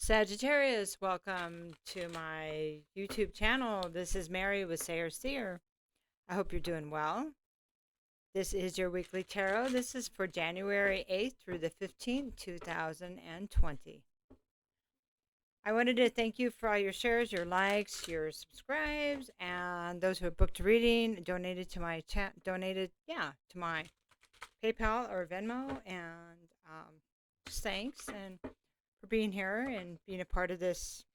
Sagittarius, welcome to my YouTube channel. This is Mary with Sayre Seer. I hope you're doing well. This is your weekly tarot. This is for January 8th through the 15th, 2020. I wanted to thank you for all your shares, your likes, your subscribes, and those who have booked a reading, donated to my to my PayPal or Venmo, and just thanks and for being here and being a part of this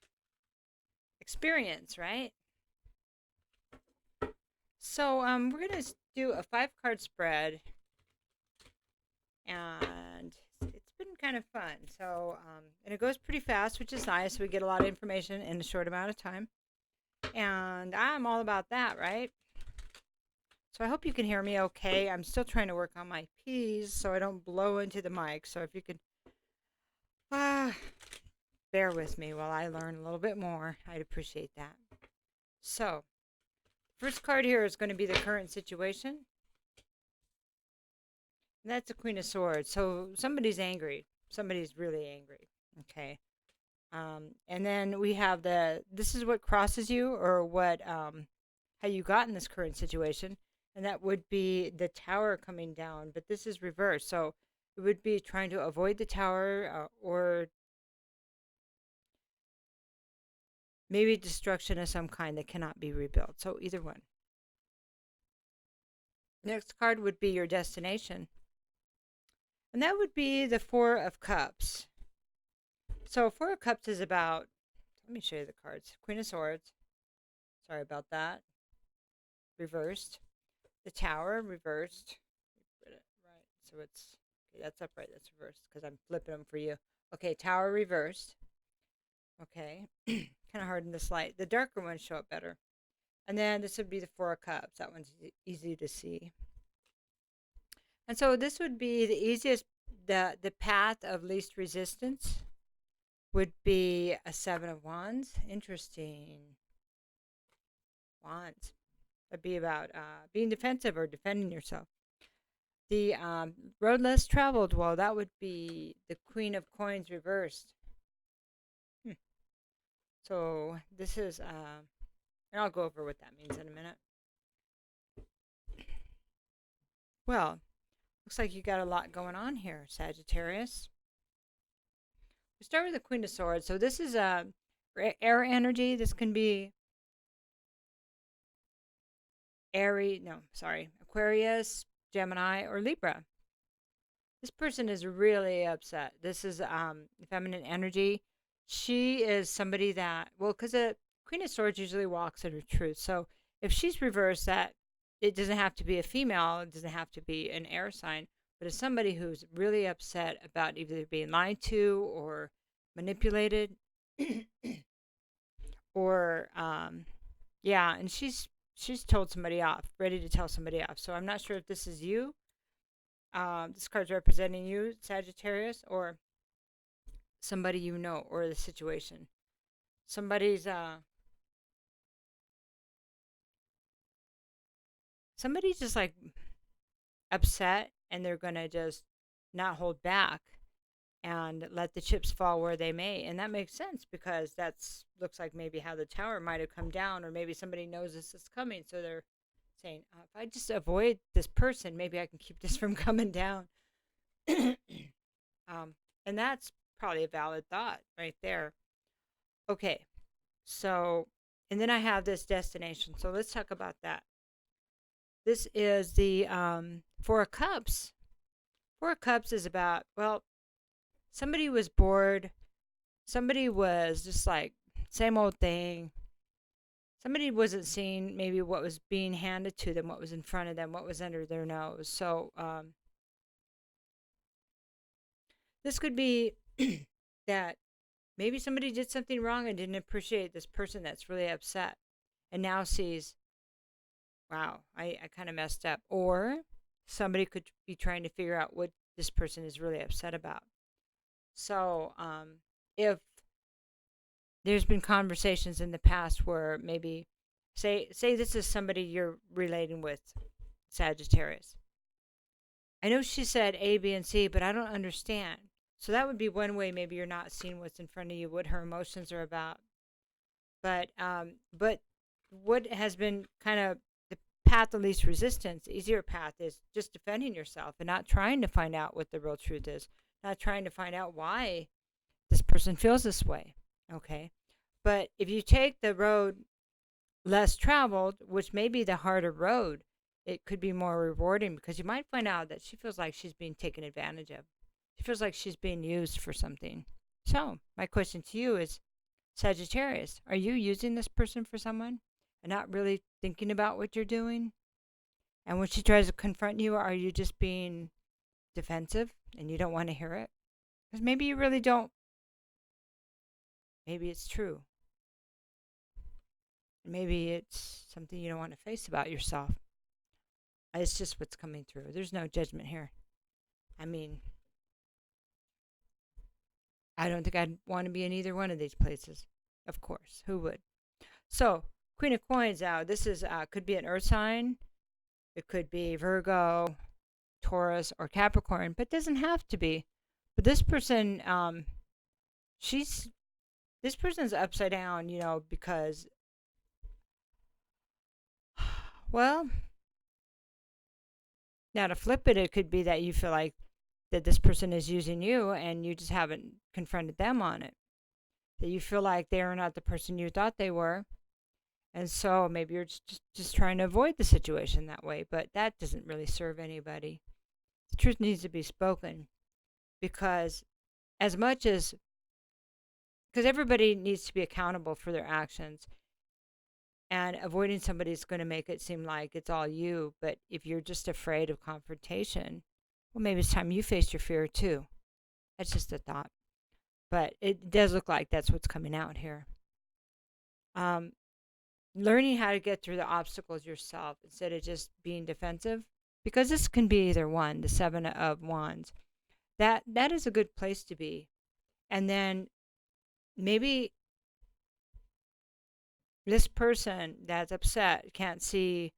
experience, right? So we're gonna do a 5-card spread, and it's been kind of fun. So and it goes pretty fast, which is nice. We get a lot of information in a short amount of time, and I'm all about that, right? So I hope you can hear me okay. I'm still trying to work on my P's so I don't blow into the mic. So if you could bear with me while I learn a little bit more, I'd appreciate that. So first card here is going to be the current situation. And that's the Queen of Swords. So somebody's angry. Somebody's really angry. Okay. And then we have this is what crosses you, or what how you got in this current situation. And that would be the Tower coming down. But this is reversed. So it would be trying to avoid the Tower, or maybe destruction of some kind that cannot be rebuilt. So either one. Next card would be your destination. And that would be the Four of Cups. So Four of Cups is about, let me show you the cards. Queen of Swords. Sorry about that. Reversed. The Tower, reversed. Right. So it's, okay, that's upright, that's reversed, because I'm flipping them for you. Okay, Tower reversed. Okay. Kind of hard in this light. The darker ones show up better. And then this would be the Four of Cups. That one's easy to see. And so this would be the easiest, the path of least resistance would be a Seven of Wands. Interesting. Wands. That'd be about being defensive or defending yourself. The road less traveled, well, that would be the Queen of Coins reversed. So this is, and I'll go over what that means in a minute. Well, looks like you got a lot going on here, Sagittarius. We start with the Queen of Swords. So this is air energy. This can be Aquarius, Gemini, or Libra. This person is really upset. This is feminine energy. She is somebody that, well, because a Queen of Swords usually walks in her truth. So if she's reversed, that it doesn't have to be a female, it doesn't have to be an air sign, but it's somebody who's really upset about either being lied to or manipulated, or and she's told somebody off, ready to tell somebody off. So I'm not sure if this is you. This card's representing you, Sagittarius, or somebody you know, or the situation. Somebody's just like upset, and they're gonna just not hold back and let the chips fall where they may. And that makes sense, because that's looks like maybe how the Tower might have come down, or maybe somebody knows this is coming, so they're saying, if I just avoid this person, maybe I can keep this from coming down. And that's probably a valid thought right there. Okay, so, and then I have this destination. So let's talk about that. This is the Four of Cups. Four of Cups is about, well, somebody was bored. Somebody was just like, same old thing. Somebody wasn't seeing maybe what was being handed to them, what was in front of them, what was under their nose. So this could be that maybe somebody did something wrong and didn't appreciate this person that's really upset, and now sees, wow, I kind of messed up. Or somebody could be trying to figure out what this person is really upset about. So if there's been conversations in the past where maybe, say this is somebody you're relating with, Sagittarius. I know she said A, B, and C, but I don't understand. So that would be one way maybe you're not seeing what's in front of you, what her emotions are about. But what has been kind of the path of least resistance, the easier path is just defending yourself and not trying to find out what the real truth is, not trying to find out why this person feels this way. Okay. But if you take the road less traveled, which may be the harder road, it could be more rewarding because you might find out that she feels like she's being taken advantage of. She feels like she's being used for something. So, my question to you is, Sagittarius, are you using this person for someone and not really thinking about what you're doing? And when she tries to confront you, are you just being defensive and you don't want to hear it? Because maybe you really don't. Maybe it's true. Maybe it's something you don't want to face about yourself. It's just what's coming through. There's no judgment here. I mean, I don't think I'd want to be in either one of these places. Of course, who would? So, Queen of Coins out. This is could be an Earth sign. It could be Virgo, Taurus, or Capricorn, but it doesn't have to be. But this person, this person's upside down, because, well, now to flip it, it could be that you feel like that this person is using you and you just haven't confronted them on it. That you feel like they are not the person you thought they were. And so maybe you're just trying to avoid the situation that way, but that doesn't really serve anybody. The truth needs to be spoken because as much as, because everybody needs to be accountable for their actions, and avoiding somebody is going to make it seem like it's all you. But if you're just afraid of confrontation, well, maybe it's time you face your fear too. That's just a thought. But it does look like that's what's coming out here. Learning how to get through the obstacles yourself instead of just being defensive, because this can be either one, the Seven of Wands. That is a good place to be. And then maybe this person that's upset can't see,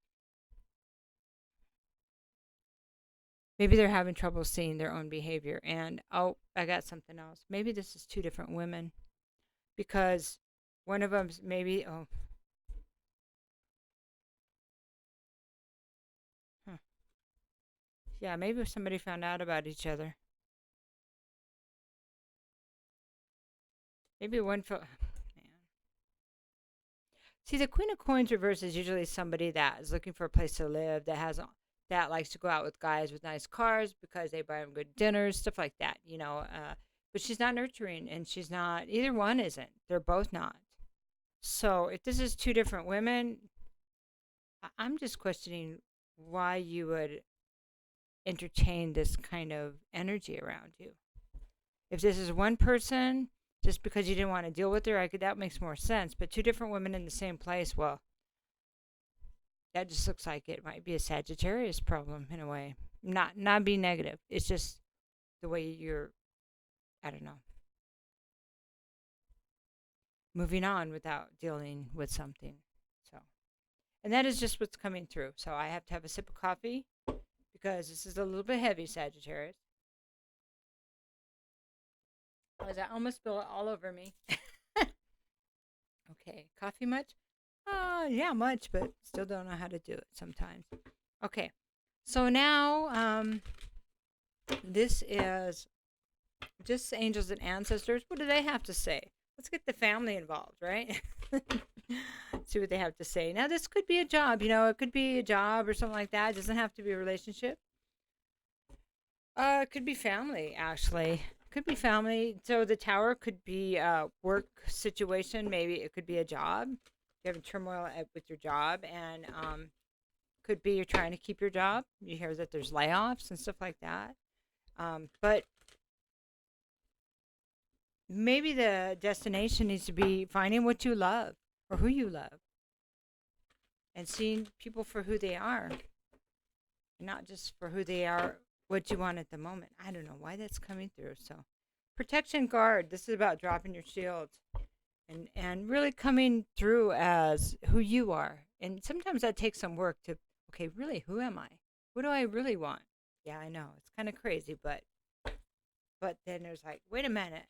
maybe they're having trouble seeing their own behavior. And oh, I got something else. Maybe this is two different women, because one of them's maybe, yeah, maybe if somebody found out about each other. Maybe one felt, man. See, the Queen of Coins reverse is usually somebody that is looking for a place to live, that likes to go out with guys with nice cars because they buy them good dinners, stuff like that, but she's not nurturing, and she's not, either one isn't. They're both not. So if this is two different women, I'm just questioning why you would entertain this kind of energy around you. If this is one person, just because you didn't want to deal with her, that makes more sense. But two different women in the same place, well, that just looks like it might be a Sagittarius problem in a way. Not being negative. It's just the way you're, I don't know, moving on without dealing with something. So, and that is just what's coming through. So I have to have a sip of coffee because this is a little bit heavy, Sagittarius. Because I almost spilled it all over me. Okay, coffee much? Yeah, much, but still don't know how to do it sometimes. Okay, so now this is just angels and ancestors. What do they have to say? Let's get the family involved, right? See what they have to say. Now, this could be a job. It could be a job or something like that. It doesn't have to be a relationship. It could be family, actually. Could be family. So the Tower could be a work situation. Maybe it could be a job. You're having turmoil with your job, and could be you're trying to keep your job. You hear that there's layoffs and stuff like that. But maybe the destination needs to be finding what you love or who you love and seeing people for who they are, not just for who they are, what you want at the moment. I don't know why that's coming through. So protection guard, this is about dropping your shields and really coming through as who you are. And sometimes that takes some work to, okay, really, who am I? What do I really want? Yeah, I know. It's kind of crazy, but But then there's like, wait a minute,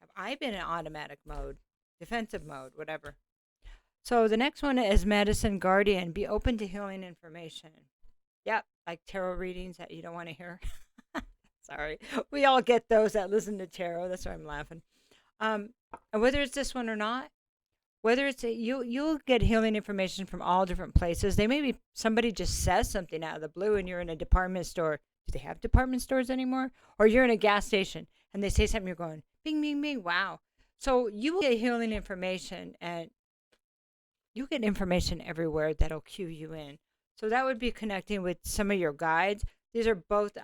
have I been in automatic mode, defensive mode, whatever? So the next one is medicine guardian. Be open to healing information. Yep, like tarot readings that you don't want to hear. Sorry, we all get those that listen to tarot. That's why I'm laughing. And whether it's this one or not, whether it's you'll get healing information from all different places. They maybe somebody just says something out of the blue, and you're in a department store. Do they have department stores anymore? Or you're in a gas station and they say something, you're going bing, bing, bing. Wow. So you will get healing information, and you get information everywhere that'll cue you in. So that would be connecting with some of your guides. These are both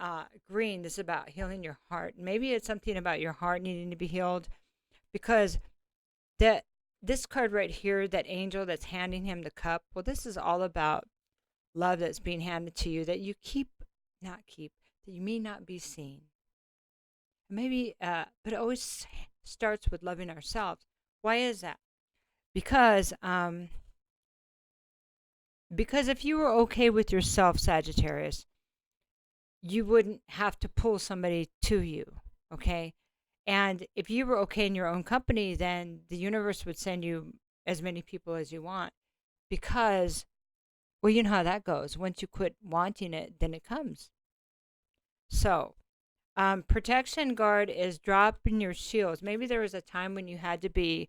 green. This is about healing your heart. Maybe it's something about your heart needing to be healed, because that this card right here, that angel that's handing him the cup, well, this is all about love that's being handed to you that you that you may not be seen. Maybe, but it always starts with loving ourselves. Why is that? Because if you were okay with yourself, Sagittarius, you wouldn't have to pull somebody to you, okay? And if you were okay in your own company, then the universe would send you as many people as you want, because, well, you know how that goes. Once you quit wanting it, then it comes. So, protection guard is dropping your shields. Maybe there was a time when you had to be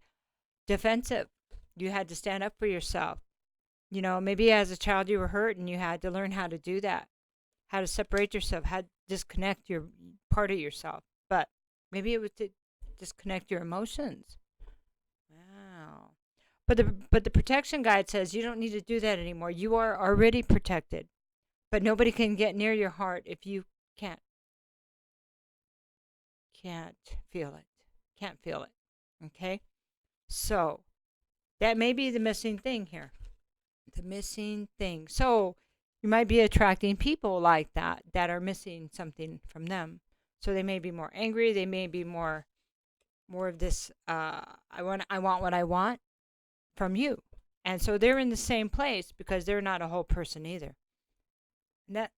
defensive. You had to stand up for yourself. You know, maybe as a child you were hurt and you had to learn how to do that, how to separate yourself, how to disconnect your part of yourself. But maybe it was to disconnect your emotions. Wow. But the protection guide says you don't need to do that anymore. You are already protected. But nobody can get near your heart if you can't feel it. Can't feel it. Okay? So, that may be the missing thing here. The missing thing. So, you might be attracting people like that are missing something from them. So they may be more angry. They may be more of this. I want what I want from you, and so they're in the same place because they're not a whole person either. And that,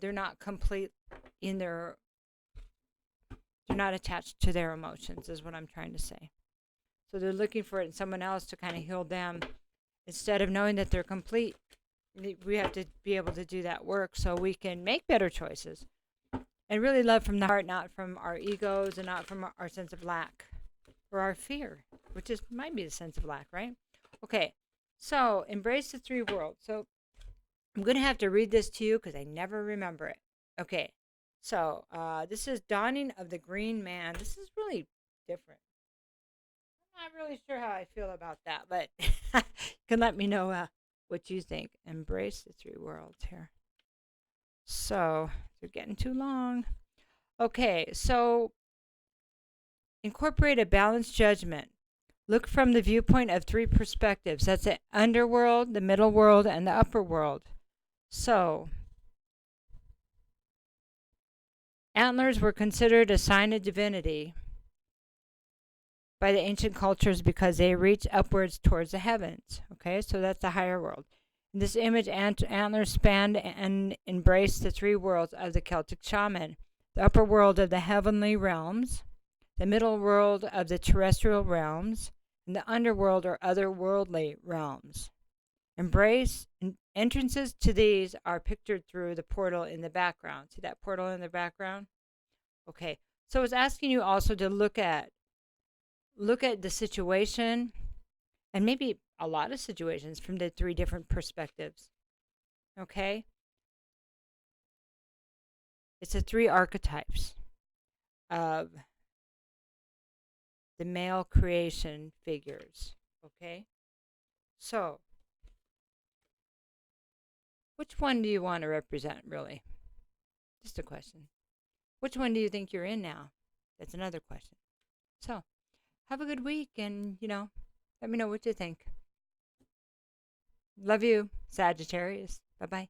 they're not complete in their. They're not attached to their emotions, is what I'm trying to say. So they're looking for it in someone else to kind of heal them, instead of knowing that they're complete. We have to be able to do that work so we can make better choices and really love from the heart, not from our egos and not from our sense of lack or our fear, which might be the sense of lack, right? Okay, so embrace the three worlds. So I'm going to have to read this to you because I never remember it. Okay, so this is Dawning of the Green Man. This is really different. I'm not really sure how I feel about that, but you can let me know what you think. Embrace the three worlds here. So they're getting too long. Okay, so incorporate a balanced judgment. Look from the viewpoint of three perspectives. That's the underworld, the middle world, and the upper world. So antlers were considered a sign of divinity by the ancient cultures because they reach upwards towards the heavens. Okay, so that's the higher world. In this image, antlers spanned and embraced the three worlds of the Celtic shaman: the upper world of the heavenly realms, the middle world of the terrestrial realms, and the underworld or otherworldly realms. Entrances to these are pictured through the portal in the background. See that portal in the background? Okay, so it's asking you also to look at the situation, and maybe a lot of situations, from the three different perspectives. Okay? It's the three archetypes of the male creation figures. Okay? So, which one do you want to represent, really? Just a question. Which one do you think you're in now? That's another question. So, have a good week, and, let me know what you think. Love you, Sagittarius. Bye-bye.